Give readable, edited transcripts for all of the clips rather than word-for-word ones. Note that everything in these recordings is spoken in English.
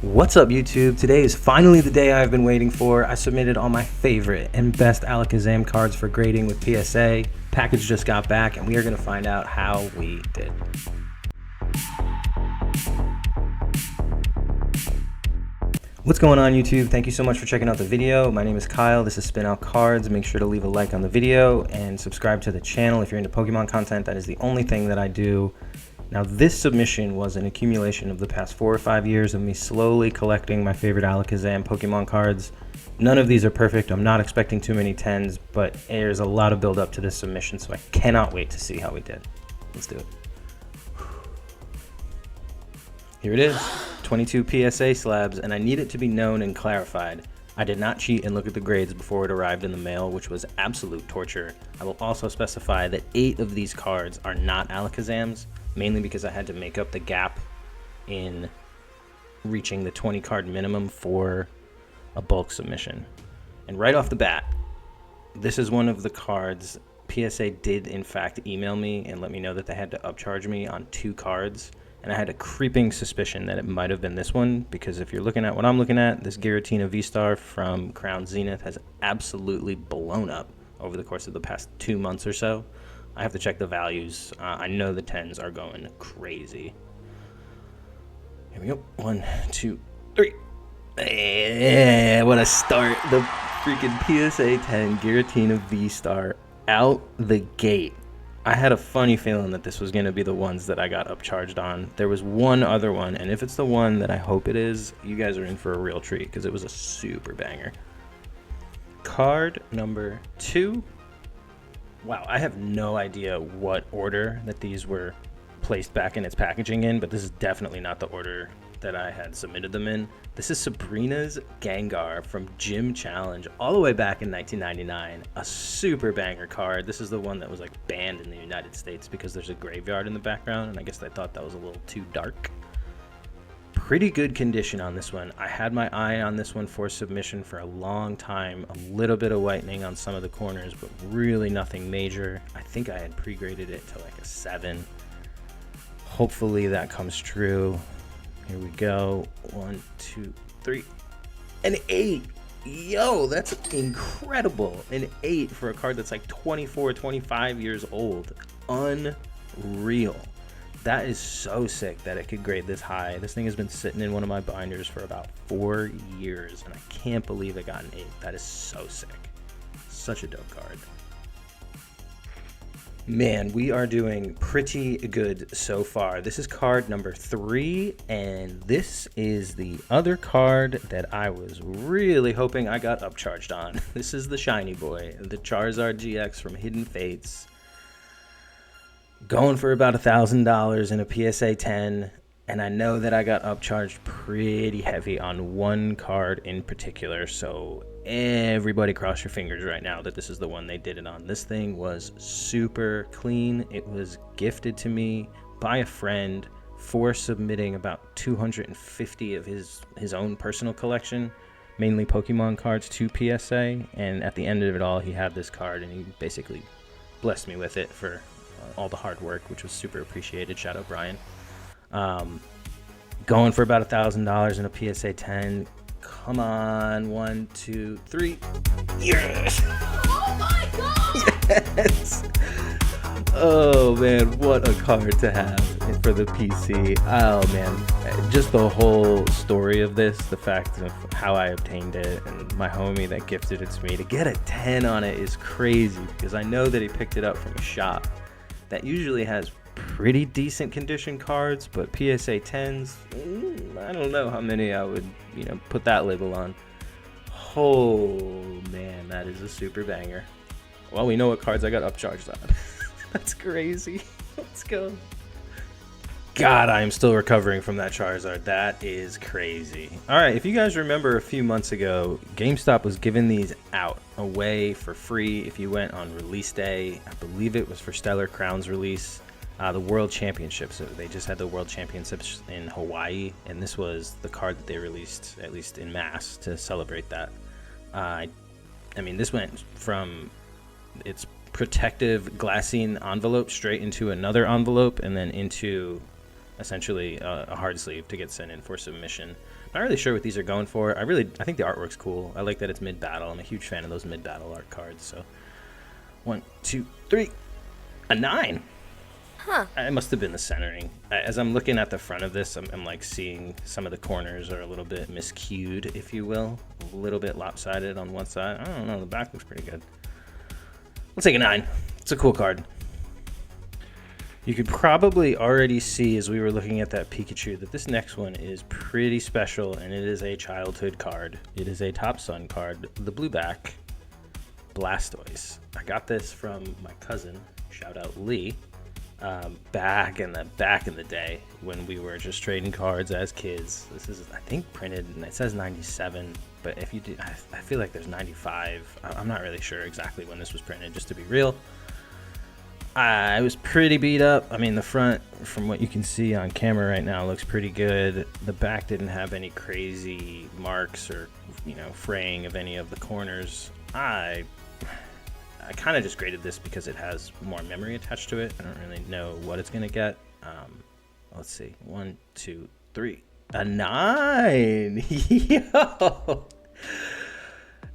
What's up, YouTube? Today is finally the day I've been waiting for. I submitted all my favorite and best ALAKAZAM cards for grading with PSA. Package just got back, and we are going to find out how we did. What's going on, YouTube? Thank you so much for checking out the video. My name is Kyle. This is Spin Out Cards. Make sure to leave a like on the video and subscribe to the channel if you're into Pokemon content. That is the only thing that I do. Now, this submission was an accumulation of the past 4 or 5 years of me slowly collecting my favorite ALAKAZAM Pokemon cards. None of these are perfect. I'm not expecting too many 10s, but there's a lot of build up to this submission, so I cannot wait to see how we did. Let's do it. Here it is, 22 PSA slabs, and I need it to be known and clarified. I did not cheat and look at the grades before it arrived in the mail, which was absolute torture. I will also specify that 8 of these cards are not ALAKAZAMs, mainly because I had to make up the gap in reaching the 20 card minimum for a bulk submission. And right off the bat, this is one of the cards PSA did in fact email me and let me know that they had to upcharge me on 2 cards. And I had a creeping suspicion that it might have been this one, because if you're looking at what I'm looking at, this Giratina V-Star from Crown Zenith has absolutely blown up over the course of the past 2 months or so. I have to check the values. I know the 10s are going crazy. Here we go. 1, 2, 3. Yeah, what a start. The freaking PSA 10 Giratina V-Star out the gate. I had a funny feeling that this was going to be the ones that I got upcharged on. There was one other one, and if it's the one that I hope it is, you guys are in for a real treat, because it was a super banger. Card number 2. Wow, I have no idea what order that these were placed back in its packaging in, but this is definitely not the order that I had submitted them in. This is Sabrina's Gengar from Gym Challenge all the way back in 1999. A super banger card. This is the one that was like banned in the United States because there's a graveyard in the background, and I guess they thought that was a little too dark. Pretty good condition on this one. I had my eye on this one for submission for a long time. A little bit of whitening on some of the corners, but really nothing major. I think I had pre-graded it to like a 7. Hopefully that comes true. Here we go. 1, 2, 3. An 8. Yo, that's incredible. An 8 for a card that's like 24, 25 years old. Unreal. That is so sick that it could grade this high. This thing has been sitting in one of my binders for about 4 years, and I can't believe it got an 8. That is so sick. Such a dope card. Man, we are doing pretty good so far. This is card number 3, and this is the other card that I was really hoping I got upcharged on. This is the shiny boy, the Charizard GX from Hidden Fates. Going for about $1,000 in a PSA 10, and I know that I got upcharged pretty heavy on one card in particular, so everybody cross your fingers right now that this is the one they did it on. This thing was super clean. It was gifted to me by a friend for submitting about 250 of his own personal collection, mainly Pokemon cards, to PSA, and at the end of it all, he had this card, and he basically blessed me with it for all the hard work, which was super appreciated. Shout out Brian. Going for about $1,000 in a PSA 10. Come on, 1, 2, 3. Yes! Oh my god! Yes! Oh man, what a card to have for the PC. Oh man, just the whole story of this, the fact of how I obtained it, and my homie that gifted it to me. To get a 10 on it is crazy, because I know that he picked it up from a shop that usually has pretty decent condition cards, but PSA 10s, I don't know how many I would, put that label on. Oh man, that is a super banger. Well, we know what cards I got upcharged on. That's crazy. Let's go. God, I am still recovering from that Charizard. That is crazy. All right, if you guys remember a few months ago, GameStop was giving these out away for free if you went on release day. I believe it was for Stellar Crown's release, the World Championships. So they just had the World Championships in Hawaii, and this was the card that they released, at least in mass, to celebrate that. I mean, this went from its protective glassine envelope straight into another envelope, and then into essentially a hard sleeve to get sent in for submission. Not really sure what these are going for. I think the artwork's cool. I like that it's mid-battle. I'm a huge fan of those mid-battle art cards. So 1, 2, 3, a 9. Huh. It must have been the centering. As I'm looking at the front of this, I'm like seeing some of the corners are a little bit miscued, if you will. A little bit lopsided on one side. I don't know, the back looks pretty good. We'll take a 9. It's a cool card. You could probably already see as we were looking at that Pikachu that this next one is pretty special, and it is a childhood card. It is a Top Sun card, the blue back Blastoise. I got this from my cousin, shout out Lee. Back in the day when we were just trading cards as kids. This is, I think, printed, and it says 97, but if you do, I feel like there's 95. I'm not really sure exactly when this was printed, just to be real. I was pretty beat up. I mean, the front, from what you can see on camera right now, looks pretty good. The back didn't have any crazy marks or, fraying of any of the corners. I kind of just graded this because it has more memory attached to it. I don't really know what it's going to get. Let's see. 1, 2, 3. A 9. Yo!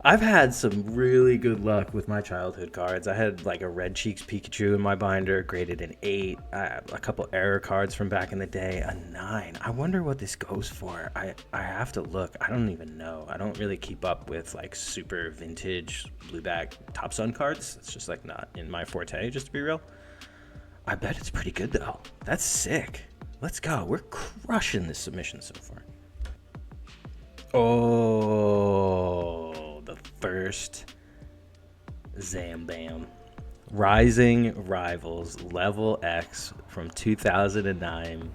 I've had some really good luck with my childhood cards. I had like a Red Cheeks Pikachu in my binder, graded an 8. A couple error cards from back in the day, a 9. I wonder what this goes for. I have to look. I don't even know. I don't really keep up with like super vintage blueback Top Sun cards. It's just like not in my forte, just to be real. I bet it's pretty good though. That's sick. Let's go. We're crushing this submission so far. Oh, the first Zambam. Rising Rivals Level X from 2009.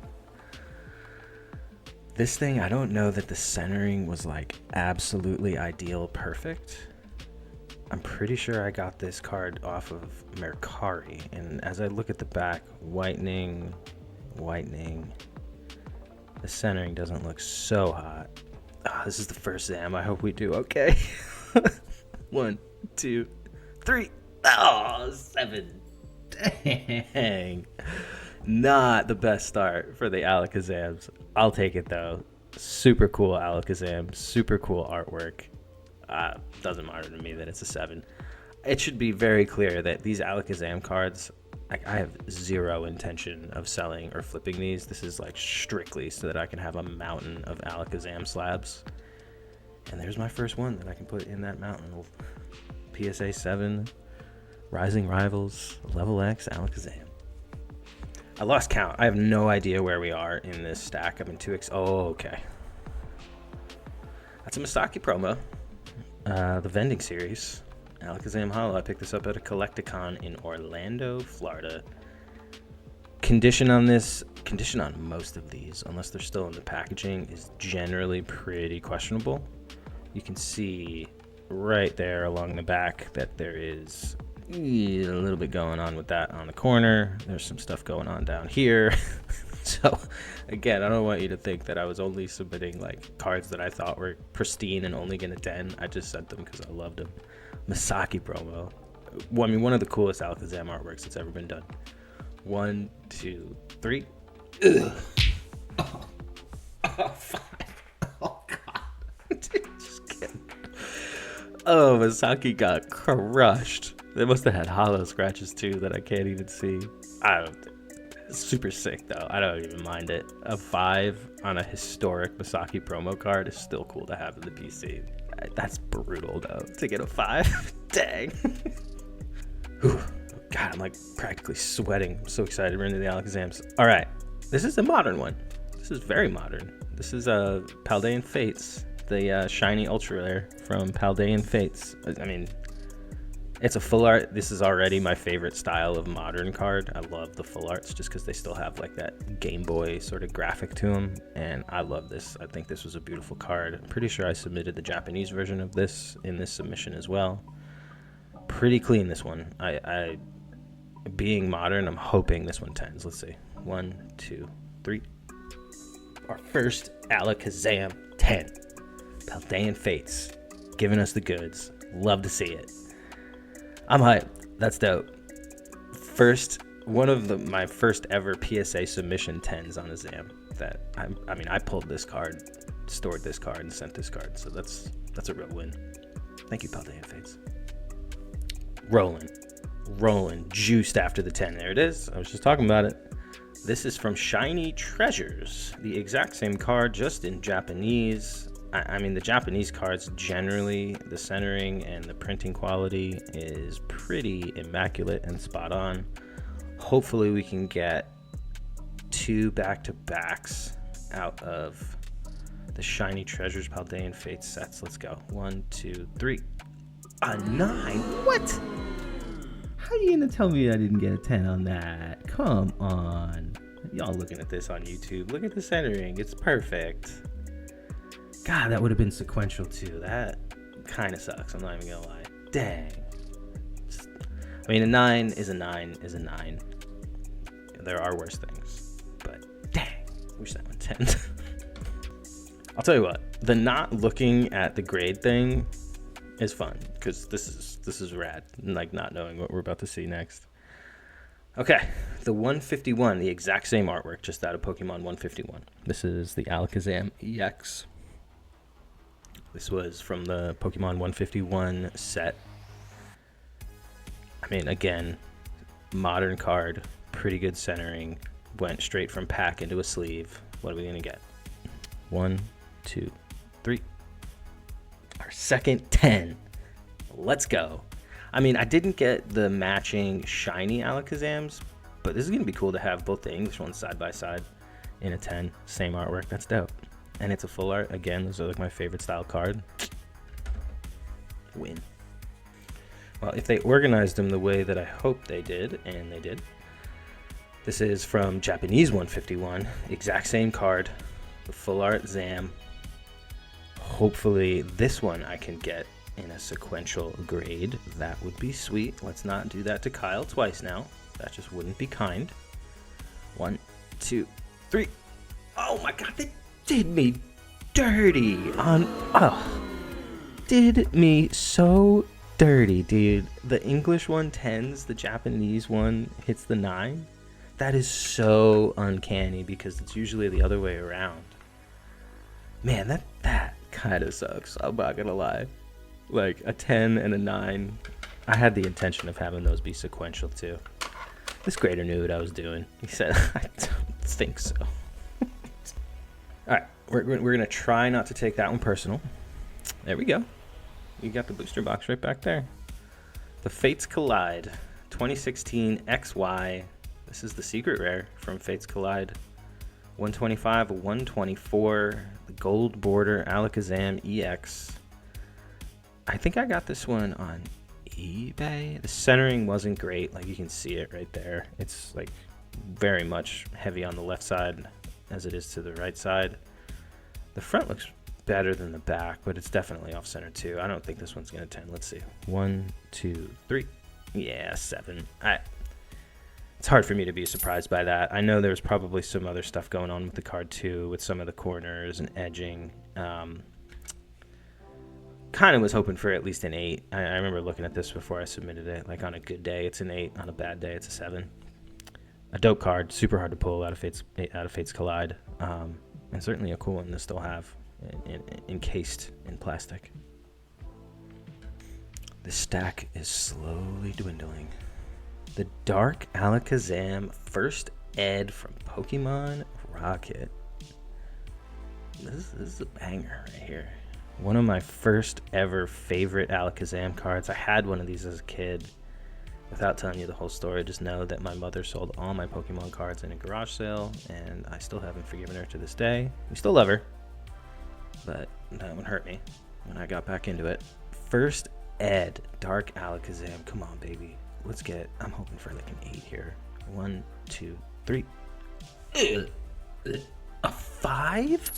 This thing, I don't know that the centering was like absolutely ideal perfect. I'm pretty sure I got this card off of Mercari, and as I look at the back, whitening, the centering doesn't look so hot. Oh, this is the first Zam. I hope we do okay. 1, 2, 3. Oh, 7. Dang. Not the best start for the ALAKAZAMs. I'll take it though. Super cool ALAKAZAM. Super cool artwork. Doesn't matter to me that it's a 7. It should be very clear that these ALAKAZAM cards, I have zero intention of selling or flipping these. This is like strictly so that I can have a mountain of ALAKAZAM slabs. And there's my first one that I can put in that mountain. PSA 7, Rising Rivals, Level X, ALAKAZAM. I lost count. I have no idea where we are in this stack. I'm in 2x. Oh, okay. That's a Misaki promo. The vending series. ALAKAZAM Holo. I picked this up at a Collecticon in Orlando, Florida. Condition on most of these, unless they're still in the packaging, is generally pretty questionable. You can see right there along the back that there is a little bit going on with that on the corner. There's some stuff going on down here. So again, I don't want you to think that I was only submitting like cards that I thought were pristine and only gonna 10. I just sent them because I loved them. Misaki promo. Well, I mean, one of the coolest ALAKAZAM artworks that's ever been done. 1, 2, 3. Ugh. Oh, 5. Oh, God. Just kidding. Oh, Misaki got crushed. They must have had hollow scratches too that I can't even see. It's super sick though. I don't even mind it. A 5 on a historic Misaki promo card is still cool to have in the PC. That's brutal though, to get a 5. Dang. Whew. God, I'm like practically sweating. I'm so excited we're into the ALAKAZAMs. All right, this is a modern one. This is very modern. This is Paldean Fates, the shiny ultra rare from Paldean Fates. I mean, it's a full art. This is already my favorite style of modern card. I love the full arts just because they still have like that Game Boy sort of graphic to them, and I love this. I think this was a beautiful card. I'm pretty sure I submitted the Japanese version of this in this submission as well. Pretty clean, this one. I being modern, I'm hoping this one 10s. Let's see. 1, 2, 3. Our first ALAKAZAM 10. Paldean Fates. Giving us the goods. Love to see it. I'm hyped. That's dope. First one of my first ever PSA submission 10s on a ZAM. That I mean, I pulled this card, stored this card, and sent this card. So that's a real win. Thank you, Paldean Fates. Rolling, juiced after the 10. There it is. I was just talking about it. This is from Shiny Treasures. The exact same card, just in Japanese. I mean, the Japanese cards generally, the centering and the printing quality is pretty immaculate and spot on. Hopefully we can get 2 back-to-backs out of the Shiny Treasures Paldean Fates sets. Let's go. 1, 2, 3. A 9? What? How are you gonna tell me I didn't get a 10 on that? Come on. Y'all looking at this on YouTube. Look at the centering. It's perfect. God, that would have been sequential too. That kind of sucks. I'm not even gonna lie. Dang. I mean, a 9 is a 9 is a 9. There are worse things. But dang. Wish that one 10. I'll tell you what. The not looking at the grade thing is fun. Because this is rad. Like, not knowing what we're about to see next. Okay, the 151, the exact same artwork, just out of Pokemon 151. This is the ALAKAZAM EX. This was from the Pokemon 151 set. I mean, again, modern card, pretty good centering. Went straight from pack into a sleeve. What are we gonna get? 1, 2, 3. Our second 10. Let's go. I mean, I didn't get the matching shiny Alakazams, but this is going to be cool to have both the English ones side by side in a 10. Same artwork. That's dope. And it's a full art. Again, those are like my favorite style card. Win. Well, if they organized them the way that I hoped they did, and they did. This is from Japanese 151. Exact same card. The full art ZAM. Hopefully this one I can get in a sequential grade. That would be sweet. Let's not do that to Kyle twice now. That just wouldn't be kind. 1, 2, 3. Oh my god, they did me dirty on... Oh. Did me so dirty, dude. The English one 10s, the Japanese one hits the 9. That is so uncanny because it's usually the other way around. Man, that kind of sucks. I'm not gonna lie. Like a 10 and a 9. I had the intention of having those be sequential too. This grader knew what I was doing. He said, I don't think so. Alright, we're going to try not to take that one personal. There we go. You got the booster box right back there. The Fates Collide 2016 XY. This is the secret rare from Fates Collide. 125, 124, the gold border Alakazam EX. I think I got this one on eBay. The centering wasn't great. Like, you can see it right there. It's like very much heavy on the left side as it is to the right side. The front looks better than the back, but it's definitely off center too. I don't think this one's gonna 10. Let's see. 1, 2, 3. Yeah, 7. It's hard for me to be surprised by that. I know there's probably some other stuff going on with the card too, with some of the corners and edging. Kind of was hoping for at least an 8. I remember looking at this before I submitted it. Like, on a good day, it's an 8. On a bad day, it's a 7. A dope card, super hard to pull out of Fates Collide, and certainly a cool one to still have, encased in plastic. The stack is slowly dwindling. The Dark Alakazam First Ed from Pokemon Rocket. This is a banger right here. One of my first ever favorite Alakazam cards. I had one of these as a kid. Without telling you the whole story, just know that my mother sold all my Pokemon cards in a garage sale, and I still haven't forgiven her to this day. We still love her, but that one hurt me when I got back into it. First Ed, Dark Alakazam. Come on, baby. Let's get... I'm hoping for like an 8 here. 1, 2, 3. A 5?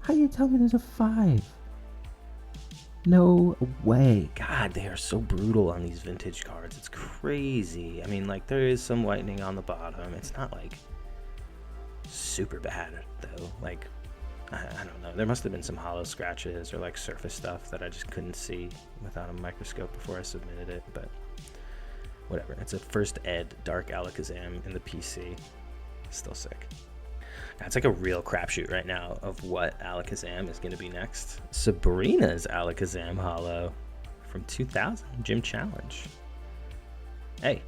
How do you tell me there's a 5? No way. God, they are so brutal on these vintage cards. It's crazy. I mean, like, there is some whitening on the bottom. It's not, like, super bad, though. Like, I don't know. There must have been some hollow scratches or, like, surface stuff that I just couldn't see without a microscope before I submitted it. But whatever. It's a first ed dark Alakazam in the PC. Still sick. It's like a real crapshoot right now of what Alakazam is going to be next. Sabrina's Alakazam Holo from 2000 Gym Challenge. Hey,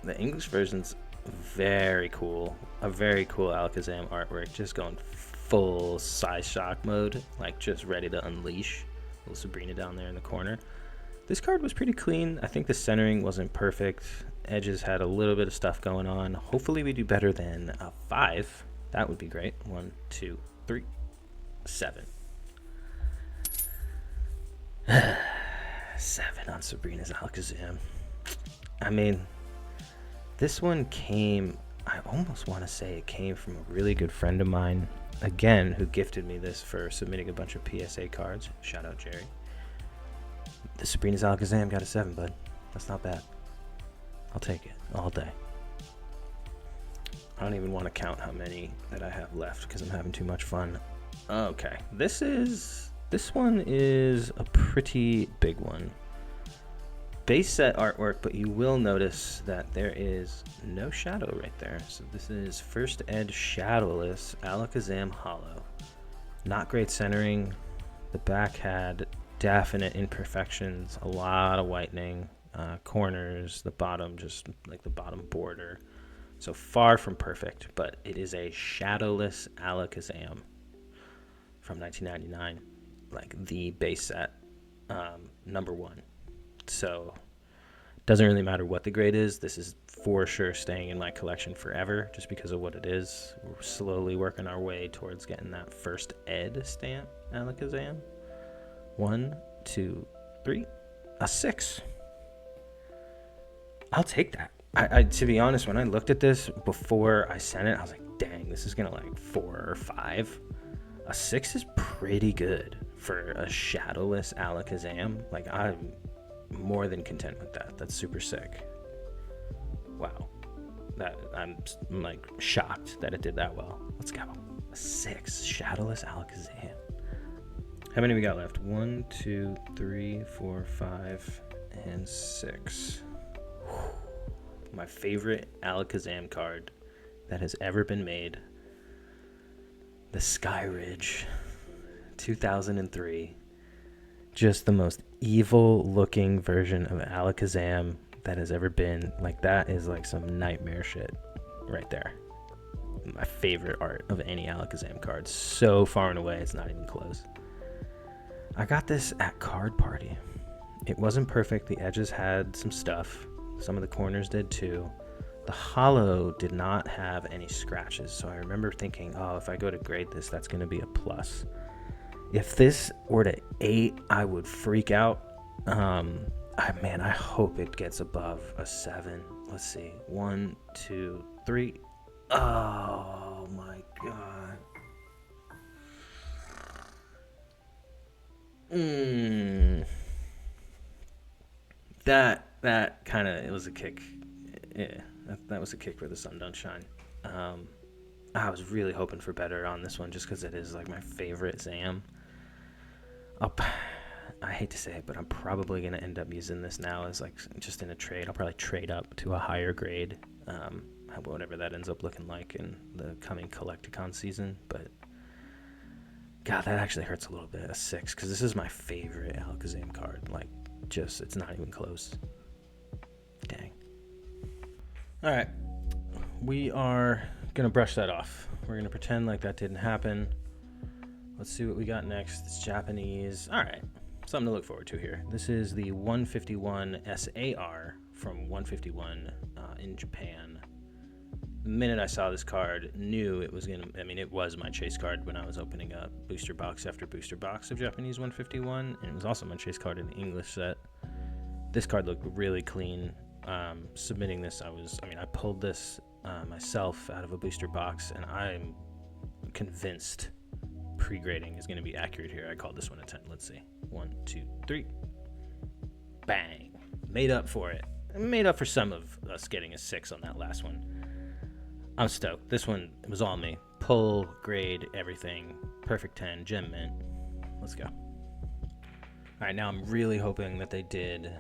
the English version's very cool. A very cool Alakazam artwork, just going full size shock mode, like just ready to unleash. Little Sabrina down there in the corner. This card was pretty clean. I think the centering wasn't perfect. Edges had a little bit of stuff going on. Hopefully we do better than a 5. That would be great. 1, 2, 3, 7. 7 on Sabrina's Alakazam. I mean, this one came, I almost want to say it came from a really good friend of mine, again, who gifted me this for submitting a bunch of PSA cards. Shout out, Jerry. The Sabrina's Alakazam got a 7, bud. That's not bad. I'll take it all day. I don't even want to count how many that I have left because I'm having too much fun. Okay, this one is a pretty big one. Base set artwork, but you will notice that there is no shadow right there. So this is first ed shadowless Alakazam Holo. Not great centering. The back had definite imperfections, a lot of whitening, corners, the bottom, just like the bottom border. So far from perfect, but it is a shadowless Alakazam from 1999, like the base set, number 1. So doesn't really matter what the grade is. This is for sure staying in my collection forever just because of what it is. We're slowly working our way towards getting that first ed stamp Alakazam. 1, 2, 3, a 6. I'll take that. I to be honest, when I looked at this before I sent it, I was like, dang, this is gonna like 4 or 5. A 6 is pretty good for a shadowless Alakazam. Like, I'm more than content with that. That's super sick. Wow. I'm like shocked that it did that well. Let's go. A 6 shadowless Alakazam. How many we got left? 1, 2, 3, 4, 5, and 6. Whew. My favorite Alakazam card that has ever been made. The Sky Ridge, 2003. Just the most evil looking version of Alakazam that has ever been. Like, that is like some nightmare shit right there. My favorite art of any Alakazam card. So far and away, it's not even close. I got this at Card Party. It wasn't perfect. The edges had some stuff. Some of the corners did too. The holo did not have any scratches. So I remember thinking, oh, if I go to grade this, that's going to be a plus. If this were to 8, I would freak out. I hope it gets above a 7. Let's see. 1, 2, 3. Oh my god. That kind of, it was a kick. Yeah, that was a kick where the sun don't shine. I was really hoping for better on this one just because it is like my favorite Zam. I hate to say it, but I'm probably going to end up using this now as like just in a trade. I'll probably trade up to a higher grade, whatever that ends up looking like in the coming Collecticon season. But God, that actually hurts a little bit, a 6, because this is my favorite Alakazam card. Like, just, it's not even close. Dang. All right, we are going to brush that off. We're going to pretend like that didn't happen. Let's see what we got next. It's Japanese. All right, something to look forward to here. This is the 151 SAR from 151 in Japan. The minute I saw this card, knew it was gonna. I mean, it was my chase card when I was opening up booster box after booster box of Japanese 151, and it was also my chase card in the English set. This card looked really clean. Submitting this, I pulled this myself out of a booster box, and I'm convinced pre-grading is going to be accurate here. I called this one a 10. Let's see. 1, 2, 3. Bang. Made up for it. Made up for some of us getting a 6 on that last one. I'm stoked. This one, it was all me. Pull, grade, everything. Perfect 10. Gem mint. Let's go. All right, now I'm really hoping that they did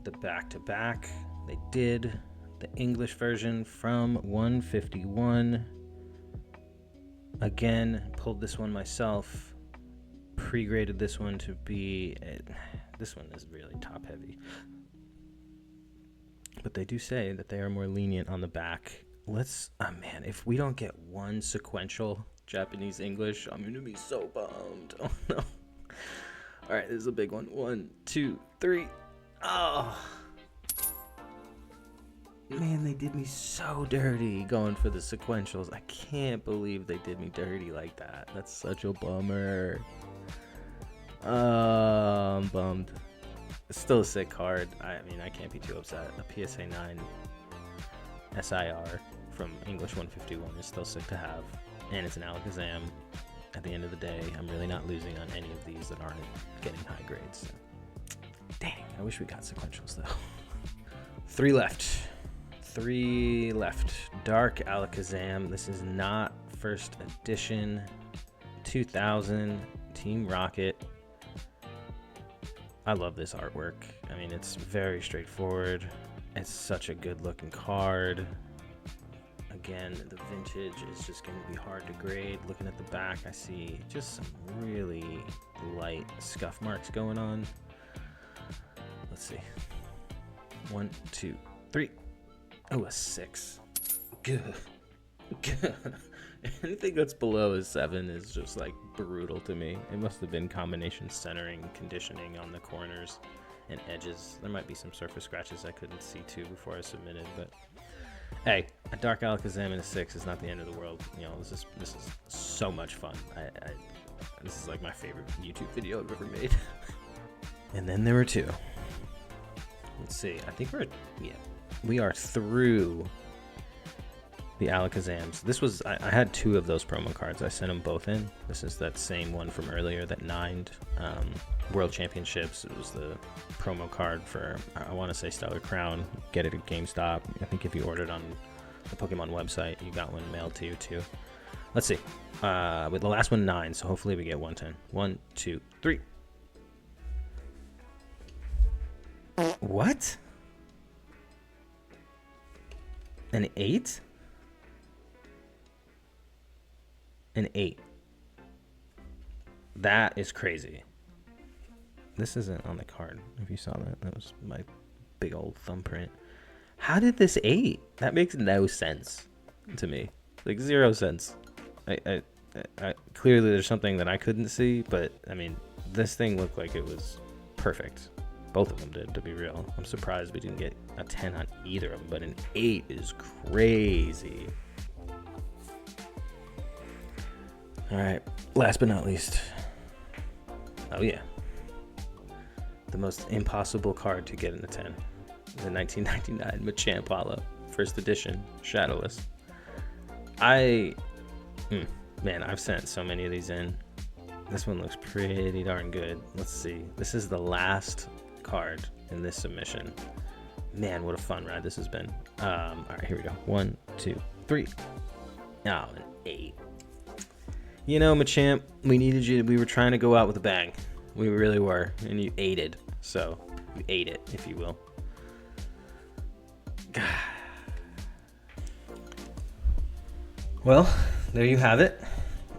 the back-to-back They did the English version from 151. Again, pulled this one myself. Pre-graded this one to be... This one is really top heavy. But they do say that they are more lenient on the back. Let's... Oh man, if we don't get one sequential Japanese English, I'm gonna be so bummed. Oh no. Alright, this is a big one. 1, 2, 3. Oh. Man, they did me so dirty going for the sequentials. I can't believe they did me dirty like that. That's such a bummer. I'm bummed. It's still a sick card. I mean, I can't be too upset. A PSA 9 SIR from English 151 is still sick to have. And it's an ALAKAZAM. At the end of the day, I'm really not losing on any of these that aren't getting high grades. Dang, I wish we got sequentials though. 3 left. 3 left. Dark ALAKAZAM. This is not first edition. 2000 Team Rocket. I love this artwork. I mean, it's very straightforward. It's such a good looking card. Again, the vintage is just going to be hard to grade. Looking at the back, I see just some really light scuff marks going on. Let's see. 1, 2, 3. Oh, a 6. Good. Anything that's below a 7 is just like brutal to me. It must have been combination centering, conditioning on the corners and edges. There might be some surface scratches I couldn't see too before I submitted, but hey, a dark ALAKAZAM in a 6 is not the end of the world. You know, this is so much fun. This is like my favorite YouTube video I've ever made. And then there were 2. Let's see. I think we are through the ALAKAZAMs. This was, I had 2 of those promo cards. I sent them both in. This is that same one from earlier that 9'd World Championships. It was the promo card for, I want to say Stellar Crown. Get it at GameStop. I think if you ordered on the Pokemon website, you got one mailed to you too. Let's see. With the last one 9, so hopefully we get 110. 1, 2, 3. What? An 8? An 8. That is crazy. This isn't on the card. If you saw that, that was my big old thumbprint. How did this 8? That makes no sense to me. Like 0 sense. I clearly there's something that I couldn't see, but I mean, this thing looked like it was perfect. Both of them did, to be real. I'm surprised we didn't get a 10 on either of them, but an 8 is crazy. All right, last but not least. Oh yeah. The most impossible card to get in the 10. The 1999 Machamp Hollow, first edition, shadowless. Man, I've sent so many of these in. This one looks pretty darn good. Let's see. This is the last card in this submission. Man, what a fun ride this has been. All right, here we go. 1, 2, 3. Oh, an 8. You know, Machamp, we needed you. We were trying to go out with a bang. We really were, and you ate it. So, you ate it, if you will. Well, there you have it.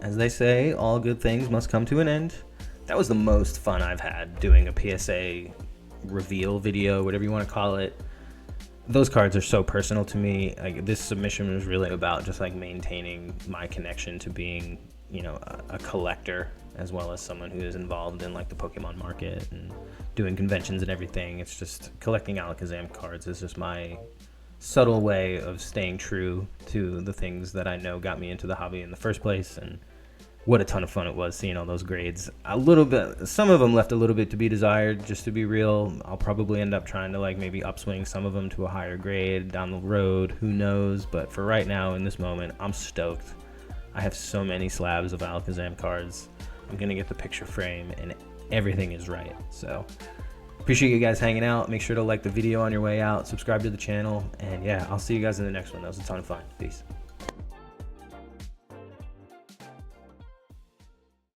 As they say, all good things must come to an end. That was the most fun I've had doing a PSA reveal video, whatever you want to call it. Those cards are so personal to me. Like, this submission was really about just like maintaining my connection to being, you know, a collector, as well as someone who is involved in like the Pokemon market and doing conventions and everything. It's just collecting ALAKAZAM cards is just my subtle way of staying true to the things that I know got me into the hobby in the first place. And what a ton of fun it was seeing all those grades. A little bit, some of them left a little bit to be desired, just to be real. I'll probably end up trying to like maybe upswing some of them to a higher grade down the road, who knows. But for right now, in this moment, I'm stoked. I have so many slabs of ALAKAZAM cards. I'm gonna get the picture frame and everything is right. So appreciate you guys hanging out. Make sure to like the video on your way out, subscribe to the channel, and yeah, I'll see you guys in the next one. That was a ton of fun. Peace.